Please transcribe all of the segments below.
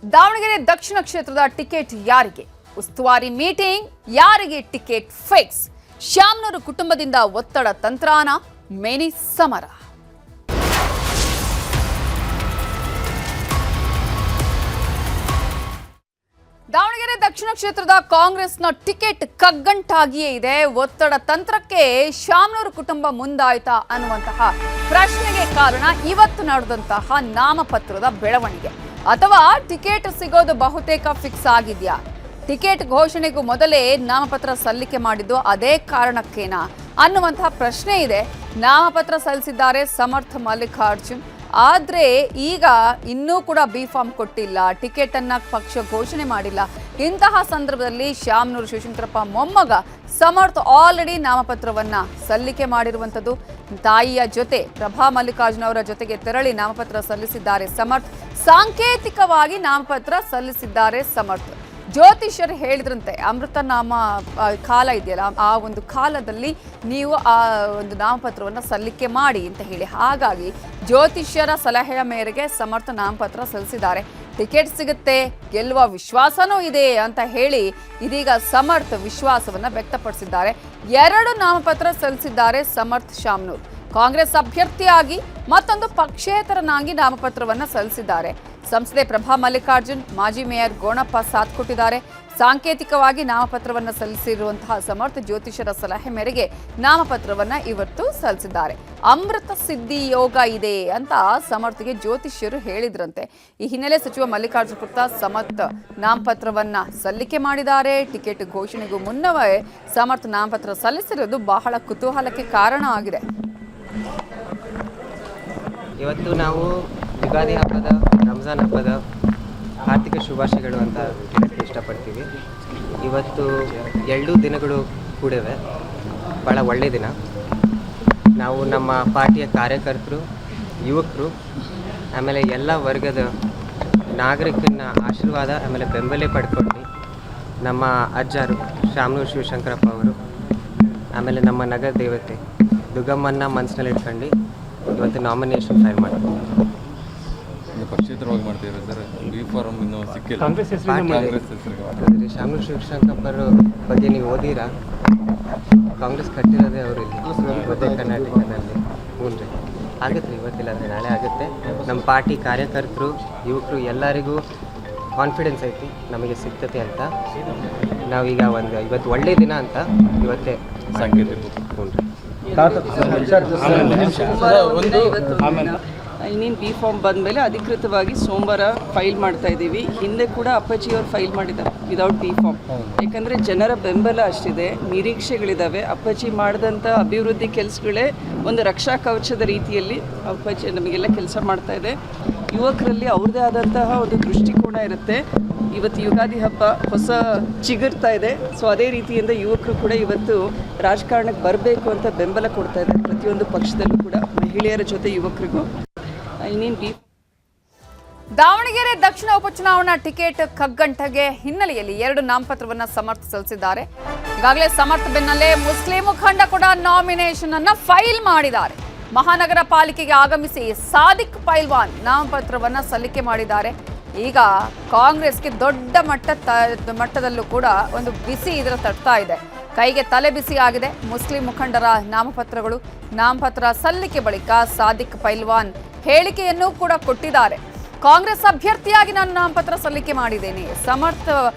ದಾವಣಗೆರೆ ದಕ್ಷಿಣ ಕ್ಷೇತ್ರದ ಟಿಕೆಟ್ ಯಾರಿಗೆ? ಉಸ್ತುವಾರಿ ಮೀಟಿಂಗ್, ಯಾರಿಗೆ ಟಿಕೆಟ್ ಫಿಕ್ಸ್? ಶ್ಯಾಮ್ನೂರು ಕುಟುಂಬದಿಂದ ಒತ್ತಡ ತಂತ್ರಾನ, ಮೇನಿ ಸಮರ. ದಾವಣಗೆರೆ ದಕ್ಷಿಣ ಕ್ಷೇತ್ರದ ಕಾಂಗ್ರೆಸ್ನ ಟಿಕೆಟ್ ಕಗ್ಗಂಟಾಗಿಯೇ ಇದೆ. ಒತ್ತಡ ತಂತ್ರಕ್ಕೆ ಶ್ಯಾಮ್ನೂರು ಕುಟುಂಬ ಮುಂದಾಯ್ತಾ ಅನ್ನುವಂತಹ ಪ್ರಶ್ನೆಗೆ ಕಾರಣ ಇವತ್ತು ನಡೆದಂತಹ ನಾಮಪತ್ರದ ಬೆಳವಣಿಗೆ. ಅಥವಾ ಟಿಕೆಟ್ ಸಿಗೋದು ಬಹುತೇಕ ಫಿಕ್ಸ್ ಆಗಿದೆಯಾ? ಟಿಕೆಟ್ ಘೋಷಣೆಗೂ ಮೊದಲೇ ನಾಮಪತ್ರ ಸಲ್ಲಿಕೆ ಮಾಡಿದ್ದು ಅದೇ ಕಾರಣಕ್ಕೇನಾ ಅನ್ನುವಂತಹ ಪ್ರಶ್ನೆ ಇದೆ. ನಾಮಪತ್ರ ಸಲ್ಲಿಸಿದ್ದಾರೆ ಸಮರ್ಥ ಮಲ್ಲಿಕಾರ್ಜುನ್. ಆದರೆ ಈಗ ಇನ್ನೂ ಕೂಡ ಬಿ ಫಾರ್ಮ್ ಕೊಟ್ಟಿಲ್ಲ, ಟಿಕೆಟ್ ಅನ್ನ ಪಕ್ಷ ಘೋಷಣೆ ಮಾಡಿಲ್ಲ. ಇಂತಹ ಸಂದರ್ಭದಲ್ಲಿ ಶ್ಯಾಮ್ನೂರು ಶಿವಶಂಕರಪ್ಪ ಮೊಮ್ಮಗ ಸಮರ್ಥ ಆಲ್ರೆಡಿ ನಾಮಪತ್ರವನ್ನ ಸಲ್ಲಿಕೆ ಮಾಡಿರುವಂಥದ್ದು. ತಾಯಿಯ ಜೊತೆ ಪ್ರಭಾ ಮಲ್ಲಿಕಾರ್ಜುನ್ ಅವರ ಜೊತೆಗೆ ತೆರಳಿ ನಾಮಪತ್ರ ಸಲ್ಲಿಸಿದ್ದಾರೆ ಸಮರ್ಥ. ಸಾಂಕೇತಿಕವಾಗಿ ನಾಮಪತ್ರ ಸಲ್ಲಿಸಿದ್ದಾರೆ ಸಮರ್ಥ. ಜ್ಯೋತಿಷ್ಯರು ಹೇಳಿದ್ರಂತೆ, ಅಮೃತ ನಾಮ ಕಾಲ ಇದೆಯಲ್ಲ, ಆ ಒಂದು ಕಾಲದಲ್ಲಿ ನೀವು ಆ ಒಂದು ನಾಮಪತ್ರವನ್ನು ಸಲ್ಲಿಕೆ ಮಾಡಿ ಅಂತ ಹೇಳಿ. ಹಾಗಾಗಿ ಜ್ಯೋತಿಷ್ಯರ ಸಲಹೆಯ ಮೇರೆಗೆ ಸಮರ್ಥ ನಾಮಪತ್ರ ಸಲ್ಲಿಸಿದ್ದಾರೆ. ಟಿಕೆಟ್ ಸಿಗುತ್ತೆ, ಗೆಲ್ಲುವ ವಿಶ್ವಾಸನೂ ಇದೆ ಅಂತ ಹೇಳಿ ಇದೀಗ ಸಮರ್ಥ ವಿಶ್ವಾಸವನ್ನು ವ್ಯಕ್ತಪಡಿಸಿದ್ದಾರೆ. 2 ನಾಮಪತ್ರ ಸಲ್ಲಿಸಿದ್ದಾರೆ ಸಮರ್ಥ ಶ್ಯಾಮ್ನೂರ್. ಕಾಂಗ್ರೆಸ್ ಅಭ್ಯರ್ಥಿಯಾಗಿ ಮತ್ತೊಂದು ಪಕ್ಷೇತರನಾಗಿ ನಾಮಪತ್ರವನ್ನು ಸಲ್ಲಿಸಿದ್ದಾರೆ. ಸಂಸದೆ ಪ್ರಭಾ ಮಲ್ಲಿಕಾರ್ಜುನ್, ಮಾಜಿ ಮೇಯರ್ ಗೋಣಪ್ಪ ಸಾಥ್ ಕೊಟ್ಟಿದ್ದಾರೆ. ಸಾಂಕೇತಿಕವಾಗಿ ನಾಮಪತ್ರವನ್ನು ಸಲ್ಲಿಸಿರುವಂತಹ ಸಮರ್ಥ ಜ್ಯೋತಿಷರ ಸಲಹೆ ಮೇರೆಗೆ ನಾಮಪತ್ರವನ್ನು ಇವತ್ತು ಸಲ್ಲಿಸಿದ್ದಾರೆ. ಅಮೃತ ಸಿದ್ಧಿ ಯೋಗ ಇದೆ ಅಂತ ಸಮರ್ಥಗೆ ಜ್ಯೋತಿಷ್ಯರು ಹೇಳಿದ್ರಂತೆ. ಈ ಹಿನ್ನೆಲೆ ಸಚಿವ ಮಲ್ಲಿಕಾರ್ಜುನ ಖರ್ಗೆ ಸಮರ್ಥ ನಾಮಪತ್ರವನ್ನ ಸಲ್ಲಿಕೆ ಮಾಡಿದ್ದಾರೆ. ಟಿಕೆಟ್ ಘೋಷಣೆಗೂ ಮುನ್ನವೇ ಸಮರ್ಥ ನಾಮಪತ್ರ ಸಲ್ಲಿಸಿರೋದು ಬಹಳ ಕುತೂಹಲಕ್ಕೆ ಕಾರಣ ಆಗಿದೆ. ಇವತ್ತು ನಾವು ಯುಗಾದಿ ಹಬ್ಬದ, ರಂಜಾನ್ ಹಬ್ಬದ ಆರ್ಥಿಕ ಶುಭಾಶಯಗಳು ಅಂತ ಹೇಳಕ್ಕೆ ಇಷ್ಟಪಡ್ತೀವಿ. ಇವತ್ತು 2 ದಿನಗಳು ಕೂಡಿವೆ, ಭಾಳ ಒಳ್ಳೆಯ ದಿನ. ನಾವು ನಮ್ಮ ಪಾರ್ಟಿಯ ಕಾರ್ಯಕರ್ತರು, ಯುವಕರು, ಆಮೇಲೆ ಎಲ್ಲ ವರ್ಗದ ನಾಗರಿಕನ ಆಶೀರ್ವಾದ ಆಮೇಲೆ ಬೆಂಬಲ ಪಡ್ಕೊಂಡು ನಮ್ಮ ಅಜ್ಜರು ಶ್ಯಾಮ್ನೂರು ಶಿವಶಂಕರಪ್ಪ ಅವರು, ಆಮೇಲೆ ನಮ್ಮ ನಗರ ದೇವತೆ ದುರ್ಗಮ್ಮನ್ನ ಮನಸ್ಸಿನಲ್ಲಿ ಇಟ್ಕೊಂಡು ಇವತ್ತು ನಾಮಿನೇಷನ್ ಫೈಲ್ ಮಾಡ್ತೀವಿ. ಪಕ್ಷೇತರವಾಗಿ ಮಾಡ್ತೀರಾ ಸರ್? ಬಿ ಫಾರ್ಮ್ ಇನ್ನೂ ಸಿಕ್ಕಿಲ್ಲ. ಶ್ಯಾಮ್ನೂರು ಶಿವಶಂಕರಪ್ಪರ ಬಗ್ಗೆ ನೀವು ಓದಿರಾ? ಕಾಂಗ್ರೆಸ್ ಕಟ್ಟಿರೋದೇ ಅವರು ಉತ್ತರ ಕರ್ನಾಟಕದಲ್ಲಿ. ಹ್ಞೂ ರೀ, ಆಗುತ್ತೆ ರೀ, ಇವತ್ತಿಲ್ಲ ಅಂದರೆ ನಾಳೆ ಆಗುತ್ತೆ. ನಮ್ಮ ಪಾರ್ಟಿ ಕಾರ್ಯಕರ್ತರು, ಯುವಕರು ಎಲ್ಲರಿಗೂ ಕಾನ್ಫಿಡೆನ್ಸ್ ಐತಿ ನಮಗೆ ಸಿಗ್ತತೆ ಅಂತ. ನಾವೀಗ ಇವತ್ತು ಒಳ್ಳೆಯ ದಿನ ಅಂತ ಇವತ್ತೇ ಸಾಂಕೇತಿಕ. ಹ್ಞೂ ರೀ. ಇನ್ನೇನು ಬಿ ಫಾರ್ಮ್ ಬಂದಮೇಲೆ ಅಧಿಕೃತವಾಗಿ ಸೋಮವಾರ ಫೈಲ್ ಮಾಡ್ತಾ ಇದ್ದೀವಿ. ಹಿಂದೆ ಕೂಡ ಅಪ್ಪಾಜಿಯವರು ಫೈಲ್ ಮಾಡಿದ್ದಾರೆ ವಿದೌಟ್ ಬಿ ಫಾರ್ಮ್. ಯಾಕಂದರೆ ಜನರ ಬೆಂಬಲ ಅಷ್ಟಿದೆ, ನಿರೀಕ್ಷೆಗಳಿದ್ದಾವೆ. ಅಪ್ಪಾಜಿ ಮಾಡಿದಂಥ ಅಭಿವೃದ್ಧಿ ಕೆಲಸಗಳೇ ಒಂದು ರಕ್ಷಾ ಕವಚದ ರೀತಿಯಲ್ಲಿ ಅಪ್ಪಾಜಿ ನಮಗೆಲ್ಲ ಕೆಲಸ ಮಾಡ್ತಾ ಇದೆ. ಯುವಕರಲ್ಲಿ ಅವ್ರದ್ದೇ ಆದಂತಹ ಒಂದು ದೃಷ್ಟಿಕೋನ ಇರುತ್ತೆ. ಇವತ್ತು ಯುಗಾದಿ ಹಬ್ಬ ಹೊಸ ಚಿಗುರ್ತಾ ಇದೆ. ಸೊ ಅದೇ ರೀತಿಯಿಂದ ಯುವಕರು ಕೂಡ ಇವತ್ತು ರಾಜಕಾರಣಕ್ಕೆ ಬರಬೇಕು ಅಂತ ಬೆಂಬಲ ಕೊಡ್ತಾ ಇದ್ದಾರೆ. ಪ್ರತಿಯೊಂದು ಪಕ್ಷದಲ್ಲೂ ಕೂಡ ಮಹಿಳೆಯರ ಜೊತೆ ಯುವಕರಿಗೂ ದಾವಣಗೆರೆ ದಕ್ಷಿಣ ಉಪಚುನಾವಣಾ ಟಿಕೆಟ್ ಕಗ್ಗಂಟಗೆ ಹಿನ್ನೆಲೆಯಲ್ಲಿ 2 ನಾಮಪತ್ರವನ್ನ ಸಮರ್ಥ ಸಲ್ಲಿಸಿದ್ದಾರೆ. ಈಗಾಗಲೇ ಸಮರ್ಥ ಬೆನ್ನಲ್ಲೇ ಮುಸ್ಲಿಂ ಮುಖಂಡ ಕೂಡ ನಾಮಿನೇಷನ್ ಅನ್ನ ಫೈಲ್ ಮಾಡಿದ್ದಾರೆ. ಮಹಾನಗರ ಪಾಲಿಕೆಗೆ ಆಗಮಿಸಿ ಸಾದಿಕ್ ಪೈಲ್ವಾನ್ ನಾಮಪತ್ರವನ್ನ ಸಲ್ಲಿಕೆ ಮಾಡಿದ್ದಾರೆ. ಈಗ ಕಾಂಗ್ರೆಸ್ಗೆ ದೊಡ್ಡ ಮಟ್ಟದಲ್ಲೂ ಕೂಡ ಒಂದು ಬಿಸಿ ಇದರ ತಟ್ತಾ ಇದೆ. ಕೈಗೆ ತಲೆ ಬಿಸಿ ಆಗಿದೆ. ಮುಸ್ಲಿಂ ಮುಖಂಡರ ನಾಮಪತ್ರ ಸಲ್ಲಿಕೆ ಬಳಿಕ ಸಾದಿಕ್ ಪೈಲ್ವಾನ್ ಹೇಳಿಕೆಯನ್ನು ಕೂಡ ಕೊಟ್ಟಿದ್ದಾರೆ. ಕಾಂಗ್ರೆಸ್ ಅಭ್ಯರ್ಥಿಯಾಗಿ ನಾನು ನಾಮಪತ್ರ ಸಲ್ಲಿಕೆ ಮಾಡಿದ್ದೇನೆ. ಸಮರ್ಥ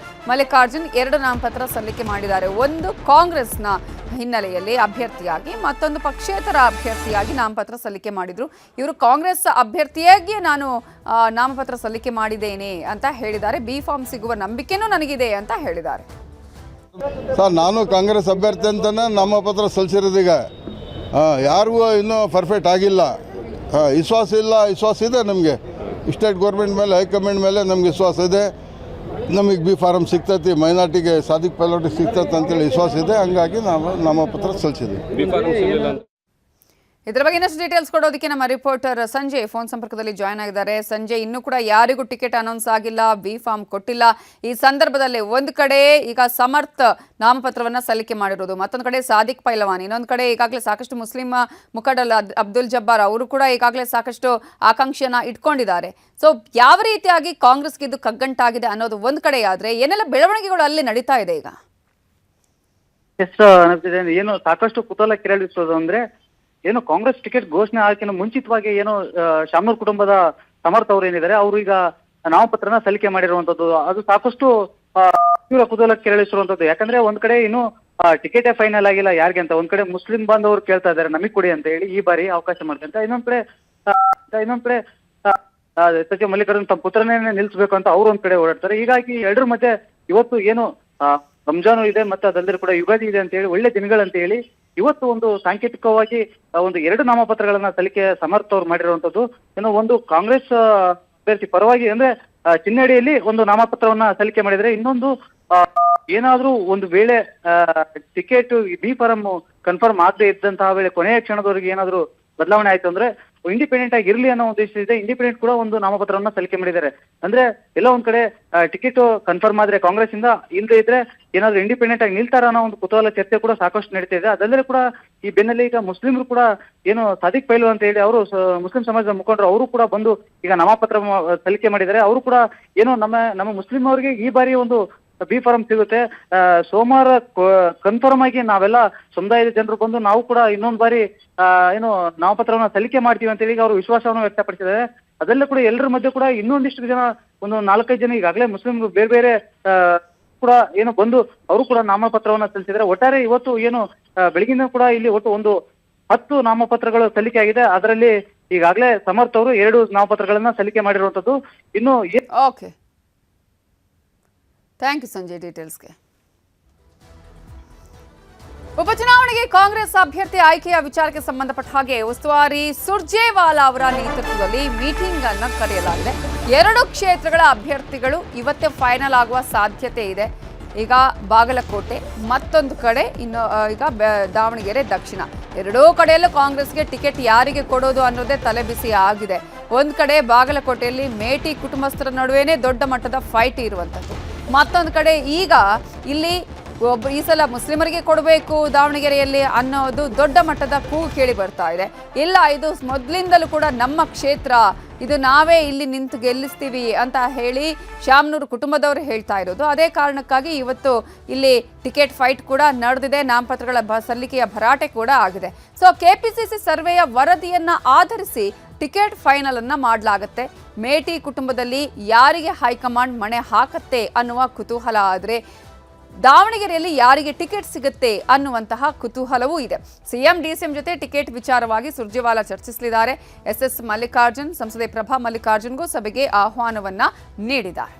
ಮಲ್ಲಿಕಾರ್ಜುನ್ 2 ನಾಮಪತ್ರ ಸಲ್ಲಿಕೆ ಮಾಡಿದ್ದಾರೆ. ಒಂದು ಕಾಂಗ್ರೆಸ್ನ ಹಿನ್ನೆಲೆಯಲ್ಲಿ ಅಭ್ಯರ್ಥಿಯಾಗಿ, ಮತ್ತೊಂದು ಪಕ್ಷೇತರ ಅಭ್ಯರ್ಥಿಯಾಗಿ ನಾಮಪತ್ರ ಸಲ್ಲಿಕೆ ಮಾಡಿದ್ರು. ಇವರು ಕಾಂಗ್ರೆಸ್ ಅಭ್ಯರ್ಥಿಯಾಗಿ ನಾನು ನಾಮಪತ್ರ ಸಲ್ಲಿಕೆ ಮಾಡಿದ್ದೇನೆ ಅಂತ ಹೇಳಿದ್ದಾರೆ. ಬಿ ಫಾರ್ಮ್ ಸಿಗುವ ನಂಬಿಕೆನೂ ನನಗಿದೆ ಅಂತ ಹೇಳಿದ್ದಾರೆ. ಸರ್, ನಾನು ಕಾಂಗ್ರೆಸ್ ಅಭ್ಯರ್ಥಿ ಅಂತಲೇ ನಾಮಪತ್ರ ಸಲ್ಲಿಸಿರೋದೀಗ. ಯಾರಿಗೂ ಇನ್ನೂ ಪರ್ಫೆಕ್ಟ್ ಆಗಿಲ್ಲ. ವಿಶ್ವಾಸ ಇದೆ ನಮಗೆ. ಸ್ಟೇಟ್ ಗೌರ್ಮೆಂಟ್ ಮೇಲೆ, ಹೈಕಮಾಂಡ್ ಮೇಲೆ ನಮ್ಗೆ ವಿಶ್ವಾಸ ಇದೆ. ನಮಗೆ ಬಿ ಫಾರಮ್ ಸಿಗ್ತೈತಿ, ಮೈನಾರಿಟಿಗೆ ಸಾದಿಕ್ ಪೈಲೋಟಿಗೆ ಸಿಗ್ತೈತೆ ಅಂತೇಳಿ ವಿಶ್ವಾಸ ಇದೆ. ಹಂಗಾಗಿ ನಾವು ನಾಮಪತ್ರ ಸಲ್ಲಿಸಿದ್ದೀವಿ. ಇದರ ಬಗ್ಗೆ ಇನ್ನಷ್ಟು ಡೀಟೇಲ್ಸ್ ಕೊಡೋದಕ್ಕೆ ನಮ್ಮ ರಿಪೋರ್ಟರ್ ಸಂಜಯ್ ಫೋನ್ ಸಂಪರ್ಕದಲ್ಲಿ ಜಾಯ್ನ್ ಆಗಿದ್ದಾರೆ. ಸಂಜಯ್, ಇನ್ನೂ ಕೂಡ ಯಾರಿಗೂ ಟಿಕೆಟ್ ಅನೌನ್ಸ್ ಆಗಿಲ್ಲ, ಬಿ ಫಾರ್ಮ್ ಕೊಟ್ಟಿಲ್ಲ. ಈ ಸಂದರ್ಭದಲ್ಲಿ ಒಂದು ಕಡೆ ಈಗ ಸಮರ್ಥ್ ನಾಮಪತ್ರವನ್ನ ಸಲ್ಲಿಕೆ ಮಾಡಿರೋದು, ಮತ್ತೊಂದು ಕಡೆ ಸಾದಿಕ್ ಪೈಲವಾನ್, ಇನ್ನೊಂದು ಕಡೆ ಈಗಾಗಲೇ ಸಾಕಷ್ಟು ಮುಸ್ಲಿಂ ಮುಖಂಡ ಅಬ್ದುಲ್ ಜಬ್ಬಾರ್ ಅವರು ಕೂಡ ಈಗಾಗಲೇ ಸಾಕಷ್ಟು ಆಕಾಂಕ್ಷೆಯನ್ನ ಇಟ್ಕೊಂಡಿದ್ದಾರೆ. ಸೊ ಯಾವ ರೀತಿಯಾಗಿ ಕಾಂಗ್ರೆಸ್ಗೆ ಇದು ಕಗ್ಗಂಟಾಗಿದೆ ಅನ್ನೋದು ಒಂದು ಕಡೆ ಆದ್ರೆ ಏನೆಲ್ಲ ಬೆಳವಣಿಗೆಗಳು ಅಲ್ಲಿ ನಡೀತಾ ಇದೆ ಈಗ? ಏನು ಸಾಕಷ್ಟು ಕುತೂಹಲ ಕೆರಳಿಸೋದು ಅಂದ್ರೆ ಏನು ಕಾಂಗ್ರೆಸ್ ಟಿಕೆಟ್ ಘೋಷಣೆ ಆಗಕ್ಕಿಂತ ಮುಂಚಿತವಾಗಿ ಏನು ಶಾಮನೂರ್ ಕುಟುಂಬದ ಸಮರ್ಥ್ ಅವರು ಏನಿದ್ದಾರೆ ಅವರು ಈಗ ನಾಮಪತ್ರನ ಸಲ್ಲಿಕೆ ಮಾಡಿರುವಂತದ್ದು, ಅದು ಸಾಕಷ್ಟು ತೀವ್ರ ಕುತೂಹಲ ಕೆರಳಿಸಿರುವಂತದ್ದು. ಯಾಕಂದ್ರೆ ಒಂದ್ ಕಡೆ ಇನ್ನು ಟಿಕೆಟೇ ಫೈನಲ್ ಆಗಿಲ್ಲ ಯಾರಿಗೆ ಅಂತ, ಒಂದ್ ಕಡೆ ಮುಸ್ಲಿಂ ಬಾಂಧವರು ಕೇಳ್ತಾ ಇದ್ದಾರೆ ನಮಗ್ ಕೊಡಿ ಅಂತ ಹೇಳಿ ಈ ಬಾರಿ ಅವಕಾಶ ಮಾಡ್ಕೊಂತ, ಇನ್ನೊಂದ್ ಕಡೆ ಸಚಿವ ಮಲ್ಲಿಕಾರ್ಜುನ್ ತಮ್ಮ ಪುತ್ರನೇ ನಿಲ್ಸ್ಬೇಕು ಅಂತ ಅವ್ರು ಒಂದ್ ಕಡೆ ಓಡಾಡ್ತಾರೆ. ಹೀಗಾಗಿ ಎರಡರ ಮಧ್ಯೆ ಇವತ್ತು ಏನು ರಂಜಾನು ಇದೆ ಮತ್ತೆ ಅದಲ್ಲದೆ ಕೂಡ ಯುಗಾದಿ ಇದೆ ಅಂತ ಹೇಳಿ ಒಳ್ಳೆ ದಿನಗಳಂತ ಹೇಳಿ ಇವತ್ತು ಒಂದು ಸಾಂಕೇತಿಕವಾಗಿ ಒಂದು 2 ನಾಮಪತ್ರಗಳನ್ನ ಸಲ್ಲಿಕೆ ಸಮರ್ಥ್ ಅವ್ರು ಮಾಡಿರುವಂತದ್ದು. ಇನ್ನು ಒಂದು ಕಾಂಗ್ರೆಸ್ ಅಭ್ಯರ್ಥಿ ಪರವಾಗಿ ಅಂದ್ರೆ ಚಿನ್ನಡಿಯಲ್ಲಿ ಒಂದು ನಾಮಪತ್ರವನ್ನ ಸಲ್ಲಿಕೆ ಮಾಡಿದ್ರೆ, ಇನ್ನೊಂದು ಏನಾದ್ರೂ ಒಂದು ವೇಳೆ ಟಿಕೆಟ್ ಬಿ ಫಾರಂ ಕನ್ಫರ್ಮ್ ಆಗದೆ ಇದ್ದಂತಹ ವೇಳೆ ಕೊನೆಯ ಕ್ಷಣದವರೆಗೆ ಏನಾದ್ರು ಬದಲಾವಣೆ ಆಯ್ತು ಅಂದ್ರೆ ಇಂಡಿಪೆಂಡೆಂಟ್ ಆಗಿ ಇರ್ಲಿ ಅನ್ನೋ ಉದ್ದೇಶ ಇದೆ. ಇಂಡಿಪೆಂಡೆಂಟ್ ಕೂಡ ಒಂದು ನಾಮಪತ್ರವನ್ನ ಸಲ್ಲಿಕೆ ಮಾಡಿದ್ದಾರೆ. ಅಂದ್ರೆ ಎಲ್ಲ ಒಂದ್ ಕಡೆ ಟಿಕೆಟ್ ಕನ್ಫರ್ಮ್ ಆದ್ರೆ ಕಾಂಗ್ರೆಸ್ ಇಂದ, ಇಲ್ಲದೆ ಇದ್ರೆ ಏನಾದ್ರು ಇಂಡಿಪೆಂಡೆಂಟ್ ಆಗಿ ನಿಲ್ತಾರ ಅನ್ನೋ ಒಂದು ಕುತೂಹಲ ಚರ್ಚೆ ಕೂಡ ಸಾಕಷ್ಟು ನಡೀತಾ ಇದೆ. ಅದಲ್ಲದೆ ಕೂಡ ಈ ಬೆನ್ನಲ್ಲಿ ಈಗ ಮುಸ್ಲಿಮರು ಕೂಡ ಏನು ಸಾದಿಕ್ ಪೈಲು ಅಂತ ಹೇಳಿ ಅವರು ಮುಸ್ಲಿಂ ಸಮಾಜದ ಮುಖಂಡರು ಅವರು ಕೂಡ ಬಂದು ಈಗ ನಾಮಪತ್ರ ಸಲ್ಲಿಕೆ ಮಾಡಿದ್ದಾರೆ. ಅವರು ಕೂಡ ಏನೋ ನಮ್ಮ ಮುಸ್ಲಿಂ ಅವರಿಗೆ ಈ ಬಾರಿ ಒಂದು ಬಿ ಫಾರಂ ಸಿಗುತ್ತೆ, ಸೋಮವಾರ ಕನ್ಫರ್ಮ್ ಆಗಿ ನಾವೆಲ್ಲ ಸಮುದಾಯದ ಜನರು ಬಂದು ನಾವು ಕೂಡ ಇನ್ನೊಂದು ಬಾರಿ ಏನು ನಾಮಪತ್ರವನ್ನ ಸಲ್ಲಿಕೆ ಮಾಡ್ತೀವಿ ಅಂತ ಹೇಳಿ ಅವರು ವಿಶ್ವಾಸವನ್ನು ವ್ಯಕ್ತಪಡಿಸಿದ್ದಾರೆ. ಅದೆಲ್ಲ ಕೂಡ ಎಲ್ಲರ ಮಧ್ಯೆ ಕೂಡ ಇನ್ನೊಂದಿಷ್ಟು ಜನ, ಒಂದು 4-5 ಜನ ಈಗಾಗಲೇ ಮುಸ್ಲಿಂ ಬೇರೆ ಬೇರೆ ಕೂಡ ಏನು ಬಂದು ಅವರು ಕೂಡ ನಾಮಪತ್ರವನ್ನ ಸಲ್ಲಿಸಿದ್ದಾರೆ. ಒಟ್ಟಾರೆ ಇವತ್ತು ಏನು ಬೆಳಗಿನ ಕೂಡ ಇಲ್ಲಿ ಒಟ್ಟು ಒಂದು 10 ನಾಮಪತ್ರಗಳು ಸಲ್ಲಿಕೆ ಆಗಿದೆ. ಅದರಲ್ಲಿ ಈಗಾಗಲೇ ಸಮರ್ಥ್ ಅವರು 2 ನಾಮಪತ್ರಗಳನ್ನ ಸಲ್ಲಿಕೆ ಮಾಡಿರುವಂತದ್ದು. ಇನ್ನು ಓಕೆ, ಥ್ಯಾಂಕ್ ಯು ಸಂಜಯ್ ಡೀಟೇಲ್ಸ್ಗೆ. ಉಪಚುನಾವಣೆಗೆ ಕಾಂಗ್ರೆಸ್ ಅಭ್ಯರ್ಥಿ ಆಯ್ಕೆಯ ವಿಚಾರಕ್ಕೆ ಸಂಬಂಧಪಟ್ಟ ಹಾಗೆ ಉಸ್ತುವಾರಿ ಸುರ್ಜೇವಾಲಾ ಅವರ ನೇತೃತ್ವದಲ್ಲಿ ಮೀಟಿಂಗ್ ಅನ್ನು ಕರೆಯಲಾಗಿದೆ. 2 ಕ್ಷೇತ್ರಗಳ ಅಭ್ಯರ್ಥಿಗಳು ಇವತ್ತೇ ಫೈನಲ್ ಆಗುವ ಸಾಧ್ಯತೆ ಇದೆ. ಈಗ ಬಾಗಲಕೋಟೆ, ಮತ್ತೊಂದು ಕಡೆ ಇನ್ನು ಈಗ ದಾವಣಗೆರೆ ದಕ್ಷಿಣ, 2 ಕಡೆಯಲ್ಲೂ ಕಾಂಗ್ರೆಸ್ಗೆ ಟಿಕೆಟ್ ಯಾರಿಗೆ ಕೊಡೋದು ಅನ್ನೋದೇ ತಲೆಬಿಸಿ ಆಗಿದೆ. ಒಂದು ಕಡೆ ಬಾಗಲಕೋಟೆಯಲ್ಲಿ ಮೇಟಿ ಕುಟುಂಬಸ್ಥರ ನಡುವೆನೇ ದೊಡ್ಡ ಮಟ್ಟದ ಫೈಟ್ ಇರುವಂಥದ್ದು, ಮತ್ತೊಂದು ಕಡೆ ಈಗ ಇಲ್ಲಿ ಈ ಸಲ ಮುಸ್ಲಿಮರಿಗೆ ಕೊಡಬೇಕು ದಾವಣಗೆರೆಯಲ್ಲಿ ಅನ್ನೋದು ದೊಡ್ಡ ಮಟ್ಟದ ಕೂಗು ಕೇಳಿ ಬರ್ತಾ ಇದೆ. ಇಲ್ಲ, ಇದು ಮೊದಲಿಂದಲೂ ಕೂಡ ನಮ್ಮ ಕ್ಷೇತ್ರ, ಇದು ನಾವೇ ಇಲ್ಲಿ ನಿಂತು ಗೆಲ್ಲಿಸ್ತೀವಿ ಅಂತ ಹೇಳಿ ಶಾಮನೂರು ಕುಟುಂಬದವರು ಹೇಳ್ತಾ ಇರೋದು. ಅದೇ ಕಾರಣಕ್ಕಾಗಿ ಇವತ್ತು ಇಲ್ಲಿ ಟಿಕೆಟ್ ಫೈಟ್ ಕೂಡ ನಡೆದಿದೆ, ನಾಮಪತ್ರಗಳ ಸಲ್ಲಿಕೆಯ ಭರಾಟೆ ಕೂಡ ಆಗಿದೆ. ಸೊ ಕೆಪಿಸಿಸಿ ಸರ್ವೆಯ ವರದಿಯನ್ನ ಆಧರಿಸಿ ಟಿಕೆಟ್ ಫೈನಲ್ ಅನ್ನ ಮಾಡಲಾಗುತ್ತೆ. ಮೇಟಿ ಕುಟುಂಬದಲ್ಲಿ ಯಾರಿಗೆ ಹೈಕಮಾಂಡ್ ಮಣೆ ಹಾಕತ್ತೆ ಅನ್ನುವ ಕುತೂಹಲ ಆದರೆ ದಾವಣಗೆರೆಯಲ್ಲಿ ಯಾರಿಗೆ ಟಿಕೆಟ್ ಸಿಗುತ್ತೆ ಅನ್ನುವಂತಹ ಕುತೂಹಲವೂ ಇದೆ. ಸಿಎಂ ಡಿಸಿಎಂ ಜೊತೆ ಟಿಕೆಟ್ ವಿಚಾರವಾಗಿ ಸುರ್ಜೇವಾಲಾ ಚರ್ಚಿಸಲಿದ್ದಾರೆ. ಎಸ್ ಮಲ್ಲಿಕಾರ್ಜುನ್, ಸಂಸದೆ ಪ್ರಭಾ ಮಲ್ಲಿಕಾರ್ಜುನ್ಗೂ ಸಭೆಗೆ ಆಹ್ವಾನವನ್ನ ನೀಡಿದ್ದಾರೆ.